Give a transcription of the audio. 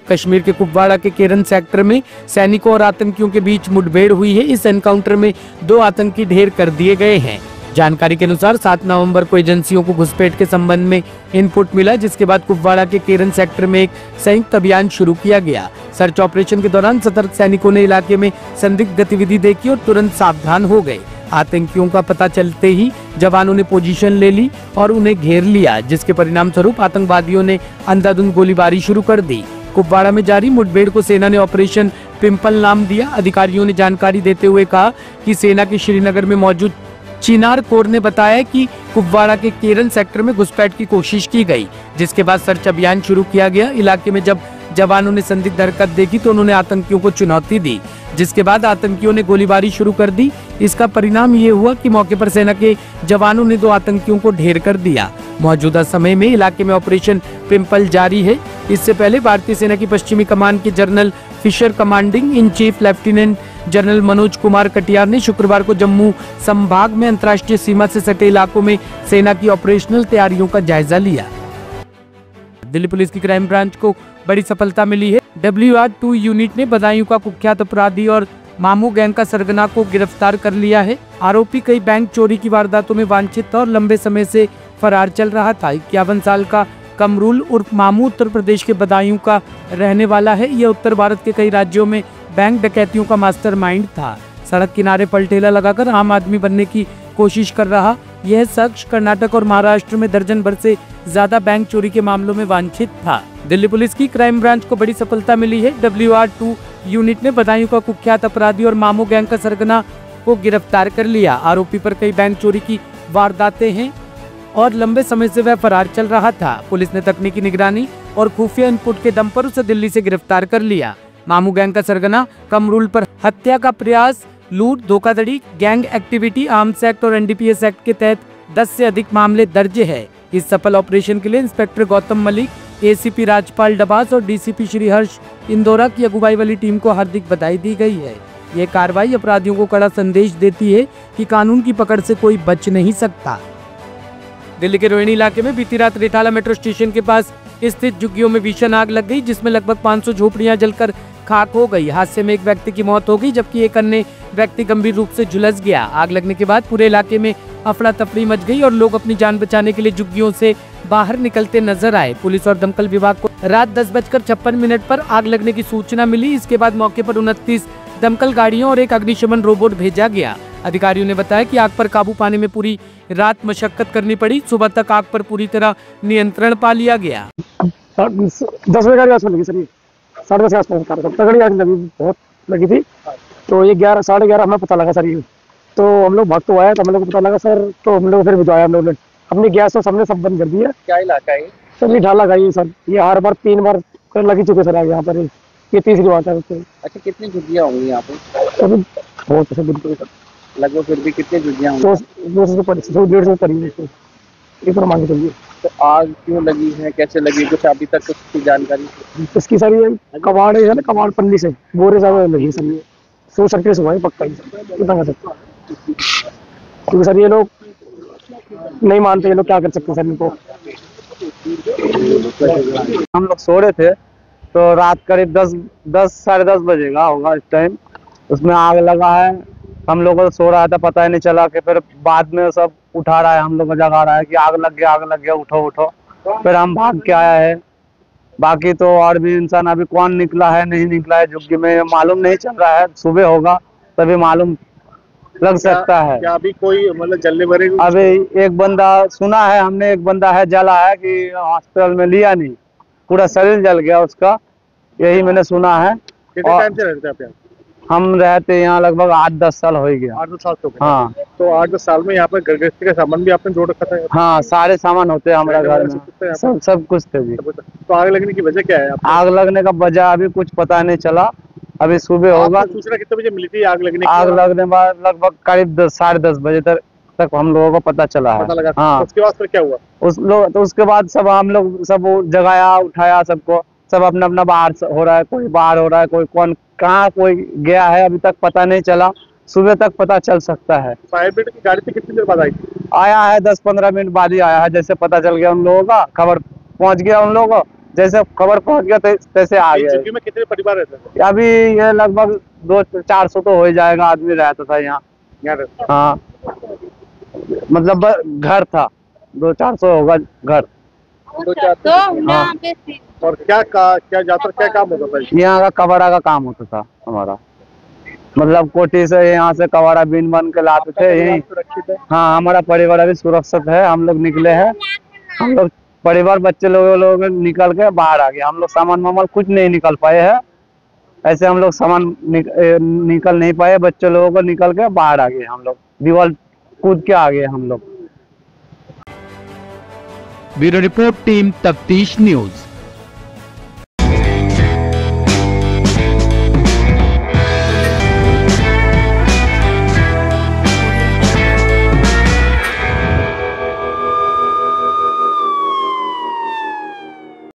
कश्मीर के कुपवाड़ा के केरन सेक्टर में सैनिकों और आतंकियों के बीच मुठभेड़ हुई है। इस एनकाउंटर में 2 आतंकी ढेर कर दिए गए हैं। जानकारी के अनुसार 7 नवंबर को एजेंसियों को घुसपैठ के संबंध में इनपुट मिला, जिसके बाद कुपवाड़ा के केरन सेक्टर में एक संयुक्त अभियान शुरू किया गया। सर्च ऑपरेशन के दौरान सतर्क सैनिकों ने इलाके में संदिग्ध गतिविधि देखी और तुरंत सावधान हो गए। आतंकियों का पता चलते ही जवानों ने पोजीशन ले ली और उन्हें घेर लिया, जिसके परिणाम स्वरूप आतंकवादियों ने अंधाधुंध गोलीबारी शुरू कर दी। कुपवाड़ा में जारी मुठभेड़ को सेना ने ऑपरेशन पिंपल नाम दिया। अधिकारियों ने जानकारी देते हुए कहा कि सेना के श्रीनगर में मौजूद चिनार कोर ने बताया कि कुपवाड़ा के केरन सेक्टर में घुसपैठ की कोशिश की गई, जिसके बाद सर्च अभियान शुरू किया गया। इलाके में जब जवानों ने संदिग्ध हरकत देखी तो उन्होंने आतंकियों को चुनौती दी, जिसके बाद आतंकियों ने गोलीबारी शुरू कर दी। इसका परिणाम ये हुआ कि मौके पर सेना के जवानों ने 2 आतंकियों को ढेर कर दिया। मौजूदा समय में इलाके में ऑपरेशन पिंपल जारी है। इससे पहले भारतीय सेना की पश्चिमी कमान के general officer commanding in chief lieutenant general Manoj Kumar Katiyar ने शुक्रवार को जम्मू संभाग में अंतर्राष्ट्रीय सीमा से सटे इलाकों में सेना की ऑपरेशनल तैयारियों का जायजा लिया। दिल्ली पुलिस की क्राइम ब्रांच को बड़ी सफलता मिली है। WR2 यूनिट ने बदायूं का कुख्यात अपराधी और मामू गैंग का सरगना को गिरफ्तार कर लिया है। आरोपी कई बैंक चोरी की वारदातों में वांछित था और लंबे समय से फरार चल रहा था। 51 साल का कमरुल उर्फ मामू उत्तर प्रदेश के बदायूं का रहने वाला है। यह उत्तर भारत के कई राज्यों में बैंक डकैतियों का मास्टरमाइंड था। सड़क किनारे पलटेला लगाकर आम आदमी बनने की कोशिश कर रहा यह शख्स कर्नाटक और महाराष्ट्र में दर्जन भर से ज्यादा बैंक चोरी के मामलों में वांछित था। दिल्ली पुलिस की क्राइम ब्रांच को बड़ी सफलता मिली है। WR2 यूनिट ने बदायूं का कुख्यात अपराधी और मामू गैंग का सरगना को गिरफ्तार कर लिया। आरोपी पर कई बैंक चोरी की वारदातें हैं और लंबे समय से वह फरार चल रहा था। पुलिस ने तकनीकी निगरानी और खुफिया इनपुट के दम पर उसे दिल्ली से गिरफ्तार कर लिया। मामू गैंग का सरगना कमरुल पर हत्या का प्रयास, लूट, धोखाधड़ी, गैंग एक्टिविटी, आर्म्स एक्ट और NDPS एक्ट के तहत 10 से अधिक मामले दर्ज है। इस सफल ऑपरेशन के लिए इंस्पेक्टर गौतम मलिक, ACP राजपाल डबास और DCP श्री हर्ष इंदौरा की अगुवाई वाली टीम को हार्दिक बधाई दी गई है। ये कार्रवाई अपराधियों को कड़ा संदेश देती है कि कानून की पकड़ से कोई बच नहीं सकता। दिल्ली के रोहिणी इलाके में बीती रात रिठाला मेट्रो स्टेशन के पास स्थित झुग्गियों में भीषण आग लग गई, जिसमें लगभग 500 झोपड़ियां जलकर खाक हो गई। हादसे में एक व्यक्ति की मौत हो गई, जबकि एक अन्य व्यक्ति गंभीर रूप से झुलस गया। आग लगने के बाद पूरे इलाके में अफरा तफरी मच गई और लोग अपनी जान बचाने के लिए झुग्गियों से बाहर निकलते नजर आए। पुलिस और दमकल विभाग को रात 10:56 पर आग लगने की सूचना मिली। इसके बाद मौके पर 29 दमकल गाड़ियों और एक अग्निशमन रोबोट भेजा गया। अधिकारियों ने बताया कि आग पर काबू पाने में पूरी रात मशक्कत करनी पड़ी। सुबह तक आग पर पूरी तरह नियंत्रण पा लिया गया। 10 बजे के आसपास लगी सर, ये 10:30 के आसपास तगड़ी आग लगी, बहुत लगी थी। तो ये 11 साढ़े 11 हमें पता लगा सर। ये तो हम लोग भाग तो आया, तो हम लोग को पता लगा सर, तो हम लोग फिर भिजवाया। हम लोग ने अपनी गैस तो सबने सब बंद कर दिया। क्या इलाका है सर? रिठाला का ही सर। ये हर बार 3 बार लगी चुके सर आगे यहाँ पर, ये तीसरी बार है। अच्छा, कितनी झुग्गियाँ होंगी यहाँ पे? अभी बहुत सर, लगभग फिर भी कितनी झुग्गियाँ होंगी? 200 से 150 करीब एक मांगे चलिए। तो आग क्यों लगी है, कैसे लगी, कुछ अभी तक कुछ जानकारी? इसकी सर ये कबाड़ है ना, कबाड़ पन्नी से बोरे से लगी सर। ये 100 सर्किट से हुआ है पक्का ही इतना कर सकता। क्योंकि सर ये लोग नहीं मानते, ये लोग क्या कर सकते सर इनको। हम लोग सो रहे थे तो रात करीब 10 साढ़े 10 बजे का होगा इस टाइम, उसमें आग लगा है। हम लोग को सो रहा था, पता ही नहीं चला कि फिर बाद में सब उठा रहा है, हम लोग को जगा रहा है कि आग लग गया, उठो। फिर हम भाग के आया है। बाकी तो और भी इंसान अभी कौन निकला है नहीं निकला है झुग्गी में मालूम नहीं चल रहा है। सुबह होगा तभी मालूम लग सकता है। क्या अभी कोई मतलब जलने भरे? अभी एक बंदा सुना है हमने, एक बंदा है जला है कि हॉस्पिटल में लिया नहीं, पूरा शरीर जल गया उसका, यही मैंने सुना है। कितने टाइम से रहते हैं आप? हम रहते यहाँ लगभग 8-10 साल हो गया। 8-10 साल तो? हाँ। तो 8-10 साल में यहाँ पर गृहस्थी का सामान भी आपने जोड़ रखा था? हाँ, सारे सामान होते हैं हमारे घर में, सब कुछ थे जी। तो आग लगने की वजह क्या है? आग लगने का वजह अभी कुछ पता नहीं चला। अभी सुबह होगा। सूचना कितने बजे मिली थी आग लगने की? आग लगने बाद लगभग करीब साढ़े 10 बजे तक हम लोगों को पता चला है। पता लगा। हाँ। उसके बाद फिर क्या हुआ? उसके बाद सब हम लोग सब जगाया, उठाया सबको, सब अपना बाहर हो रहा है, कोई बाहर हो रहा है, कोई कौन कहाँ कोई गया है अभी तक पता नहीं चला। सुबह तक पता चल सकता है। फायर ब्रिगेड की गाड़ी से कितनी देर बाद आई थी? आया है 10-15 मिनट बाद ही आया है। जैसे पता चल गया उन लोगों का, खबर पहुंच गया उन लोगों को, जैसे खबर पहुंच गया तैसे आ गया। झुग्गी में कितने परिवार रहते थे? अभी ये लगभग 200-400 तो हो ही जाएगा आदमी रहता था यहाँ। हाँ मतलब घर था, 200-400 होगा घर। हाँ। और क्या ज्यादातर क्या काम होता था? यहाँ का कबाड़ा का काम होता था हमारा, मतलब कोठी से यहाँ से कबाड़ा बीन बन के लाते थे यही। हाँ हमारा परिवार अभी सुरक्षित है, हम लोग निकले हैं, हम लोग परिवार बच्चे लोग निकल के बाहर आ गए। हम लोग सामान वामान कुछ नहीं निकल पाए हैं, ऐसे हम लोग सामान निकल नहीं पाए, बच्चे लोगों को निकल के बाहर आ गए। हम लोग दीवार कूद के आ गए हम लोग। ब्यूरो रिपोर्ट, टीम तफ्तीश न्यूज।